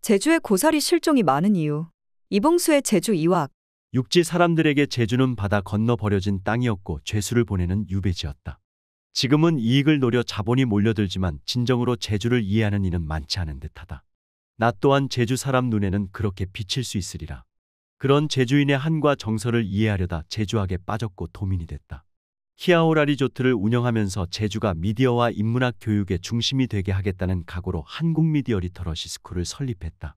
제주에 고사리 실종이 많은 이유. 이봉수의 제주 이ವಾಗ. 육지 사람들에게 제주는 바다 건너 버려진 땅이었고 죄수를 보내는 유배지였다. 지금은 이익을 노려 자본이 몰려들지만 진정으로 제주를 이해하는 이는 많지 않은 듯하다. 나 또한 제주 사람 눈에는 그렇게 비칠 수 있으리라. 그런 제주인의 한과 정서를 이해하려다 제주학에 빠졌고 도민이 됐다. 키아오라 리조트를 운영하면서 제주가 미디어와 인문학 교육의 중심이 되게 하겠다는 각오로 한국미디어 리터러시 스쿨을 설립했다.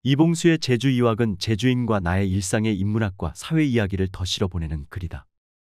이봉수의 제주 이학은 제주인과 나의 일상의 인문학과 사회 이야기를 더 실어보내는 글이다.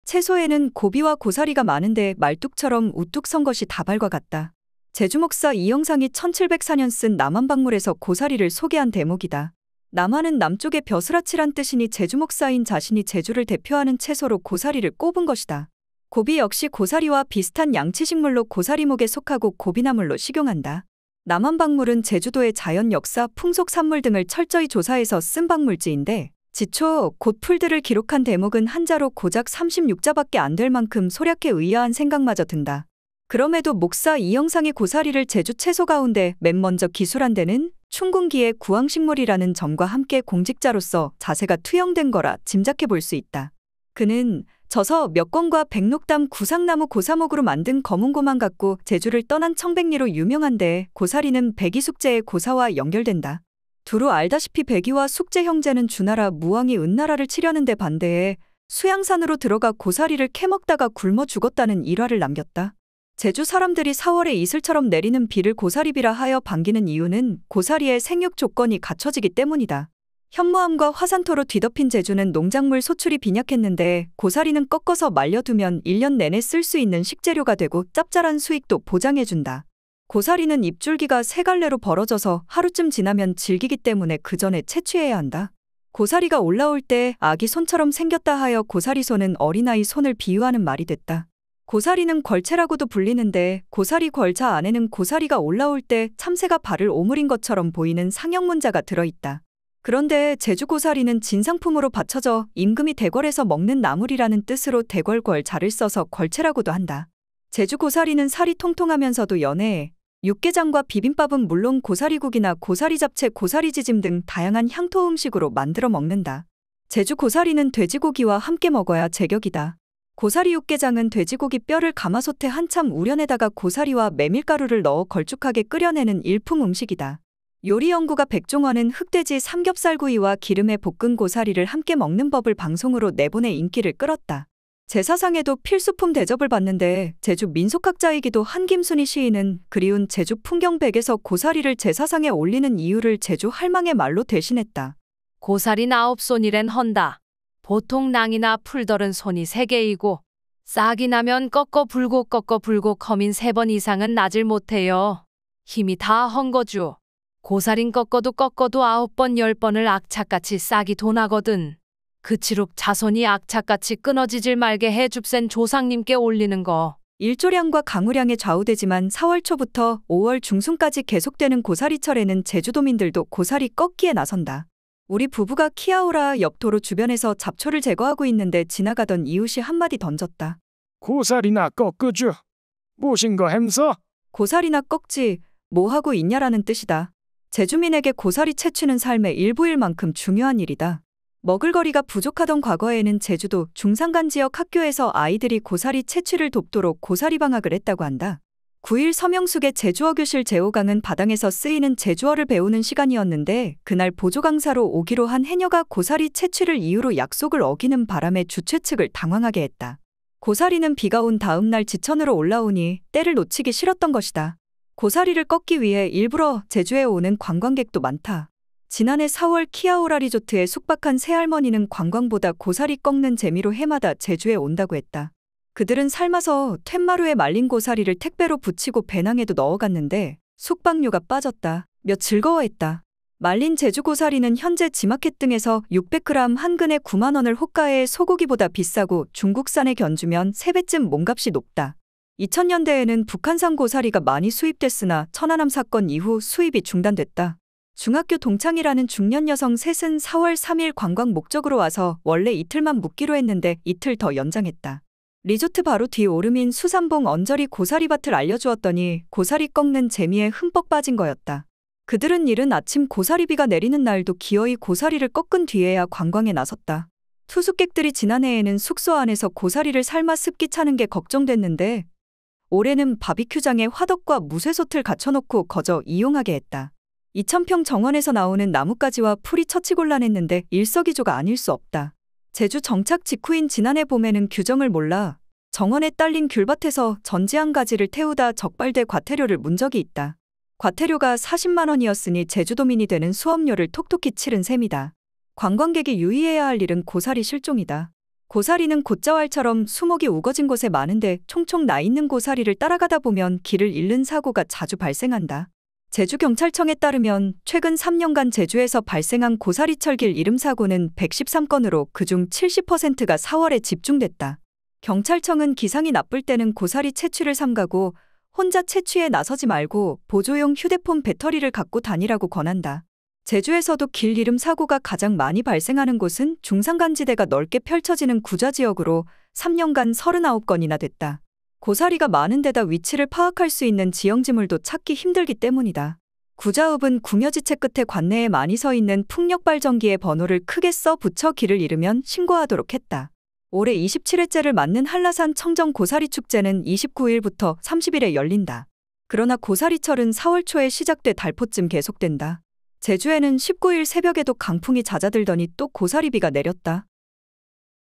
채소에는 고비와 고사리가 많은데 말뚝처럼 우뚝 선 것이 다발과 같다. 제주 목사 이영상이 1704년 쓴 남한박물에서 고사리를 소개한 대목이다. 남한은 남쪽의 벼슬아치란 뜻이니 제주 목사인 자신이 제주를 대표하는 채소로 고사리를 꼽은 것이다. 고비 역시 고사리와 비슷한 양치식물로 고사리목에 속하고 고비나물로 식용한다. 남한박물은 제주도의 자연 역사, 풍속 산물 등을 철저히 조사해서 쓴 박물지인데 지초, 곧 풀들을 기록한 대목은 한자로 고작 36자밖에 안 될 만큼 소략해 의아한 생각마저 든다. 그럼에도 목사 이영상이 고사리를 제주 채소 가운데 맨 먼저 기술한 데는 충군기의 구황식물이라는 점과 함께 공직자로서 자세가 투영된 거라 짐작해 볼 수 있다. 그는 저서 몇 권과 백록담 구상나무 고사목으로 만든 검은고만 갖고 제주를 떠난 청백리로 유명한데 고사리는 백이숙제의 고사와 연결된다. 두루 알다시피 백이와 숙제 형제는 주나라 무왕이 은나라를 치려는 데 반대해 수양산으로 들어가 고사리를 캐먹다가 굶어 죽었다는 일화를 남겼다. 제주 사람들이 4월에 이슬처럼 내리는 비를 고사리비라 하여 반기는 이유는 고사리의 생육 조건이 갖춰지기 때문이다. 현무암과 화산토로 뒤덮인 제주는 농작물 소출이 빈약했는데 고사리는 꺾어서 말려두면 1년 내내 쓸 수 있는 식재료가 되고 짭짤한 수익도 보장해준다. 고사리는 잎줄기가 세 갈래로 벌어져서 하루쯤 지나면 질기기 때문에 그 전에 채취해야 한다. 고사리가 올라올 때 아기 손처럼 생겼다 하여 고사리손은 어린아이 손을 비유하는 말이 됐다. 고사리는 걸채라고도 불리는데 고사리 걸차 안에는 고사리가 올라올 때 참새가 발을 오므린 것처럼 보이는 상형문자가 들어있다. 그런데 제주 고사리는 진상품으로 받쳐져 임금이 대궐에서 먹는 나물이라는 뜻으로 대궐걸자를 써서 걸채라고도 한다. 제주 고사리는 살이 통통하면서도 연해 육개장과 비빔밥은 물론 고사리국이나 고사리 잡채, 고사리지짐 등 다양한 향토 음식으로 만들어 먹는다. 제주 고사리는 돼지고기와 함께 먹어야 제격이다. 고사리 육개장은 돼지고기 뼈를 가마솥에 한참 우려내다가 고사리와 메밀가루를 넣어 걸쭉하게 끓여내는 일품 음식이다. 요리연구가 백종원은 흑돼지 삼겹살구이와 기름에 볶은 고사리를 함께 먹는 법을 방송으로 내보내 인기를 끌었다. 제사상에도 필수품 대접을 받는데 제주 민속학자이기도 한 김순희 시인은 그리운 제주 풍경백에서 고사리를 제사상에 올리는 이유를 제주 할망의 말로 대신했다. 고사리 9손이랜 헌다. 보통 낭이나 풀덜은 손이 3개이고 싹이 나면 꺾어 불고 커민 3번 이상은 나질 못해요. 힘이 다 헝거주. 고사린 꺾어도 9번 10번을 악착같이 싹이 도나거든. 그치룩 자손이 악착같이 끊어지질 말게 해 줍센 조상님께 올리는 거. 일조량과 강우량에 좌우되지만 4월 초부터 5월 중순까지 계속되는 고사리철에는 제주도민들도 고사리 꺾기에 나선다. 우리 부부가 키아오라 옆 도로 주변에서 잡초를 제거하고 있는데 지나가던 이웃이 한마디 던졌다. 고사리나 꺾어줘. 무엇인거 햄서? 고사리나 꺾지 뭐 하고 있냐라는 뜻이다. 제주민에게 고사리 채취는 삶의 일부일 만큼 중요한 일이다. 먹을거리가 부족하던 과거에는 제주도 중산간 지역 학교에서 아이들이 고사리 채취를 돕도록 고사리 방학을 했다고 한다. 9일 서명숙의 제주어 교실 제5강은 바당에서 쓰이는 제주어를 배우는 시간이었는데 그날 보조 강사로 오기로 한 해녀가 고사리 채취를 이유로 약속을 어기는 바람에 주최 측을 당황하게 했다. 고사리는 비가 온 다음 날 지천으로 올라오니 때를 놓치기 싫었던 것이다. 고사리를 꺾기 위해 일부러 제주에 오는 관광객도 많다. 지난해 4월 키아오라 리조트에 숙박한 새할머니는 관광보다 고사리 꺾는 재미로 해마다 제주에 온다고 했다. 그들은 삶아서 툇마루에 말린 고사리를 택배로 붙이고 배낭에도 넣어갔는데 숙박료가 빠졌다. 며 즐거워했다. 말린 제주 고사리는 현재 지마켓 등에서 600g 한 근에 9만 원을 호가에 소고기보다 비싸고 중국산에 견주면 3배쯤 몸값이 높다. 2000년대에는 북한산 고사리가 많이 수입됐으나 천안함 사건 이후 수입이 중단됐다. 중학교 동창이라는 중년 여성 셋은 4월 3일 관광 목적으로 와서 원래 이틀만 묵기로 했는데 이틀 더 연장했다. 리조트 바로 뒤 오름인 수산봉 언저리 고사리밭을 알려주었더니 고사리 꺾는 재미에 흠뻑 빠진 거였다. 그들은 이른 아침 고사리비가 내리는 날도 기어이 고사리를 꺾은 뒤에야 관광에 나섰다. 투숙객들이 지난해에는 숙소 안에서 고사리를 삶아 습기 차는 게 걱정됐는데 올해는 바비큐장에 화덕과 무쇠솥을 갖춰놓고 거저 이용하게 했다. 2,000평 정원에서 나오는 나뭇가지와 풀이 처치곤란했는데 일석이조가 아닐 수 없다. 제주 정착 직후인 지난해 봄에는 규정을 몰라 정원에 딸린 귤밭에서 전지한 가지를 태우다 적발돼 과태료를 문 적이 있다. 과태료가 40만 원이었으니 제주도민이 되는 수업료를 톡톡히 치른 셈이다. 관광객이 유의해야 할 일은 고사리 실종이다. 고사리는 곶자왈처럼 수목이 우거진 곳에 많은데 총총 나 있는 고사리를 따라가다 보면 길을 잃는 사고가 자주 발생한다. 제주경찰청에 따르면 최근 3년간 제주에서 발생한 고사리철길 잃음 사고는 113건으로 그중 70%가 4월에 집중됐다. 경찰청은 기상이 나쁠 때는 고사리 채취를 삼가고 혼자 채취에 나서지 말고 보조용 휴대폰 배터리를 갖고 다니라고 권한다. 제주에서도 길 잃음 사고가 가장 많이 발생하는 곳은 중산간지대가 넓게 펼쳐지는 구좌지역으로 3년간 39건이나 됐다. 고사리가 많은 데다 위치를 파악할 수 있는 지형지물도 찾기 힘들기 때문이다. 구좌읍은 궁여지채 끝에 관내에 많이 서 있는 풍력발전기의 번호를 크게 써 붙여 길을 잃으면 신고하도록 했다. 올해 27회째를 맞는 한라산 청정 고사리 축제는 29일부터 30일에 열린다. 그러나 고사리철은 4월 초에 시작돼 달포쯤 계속된다. 제주에는 19일 새벽에도 강풍이 잦아들더니 또 고사리비가 내렸다.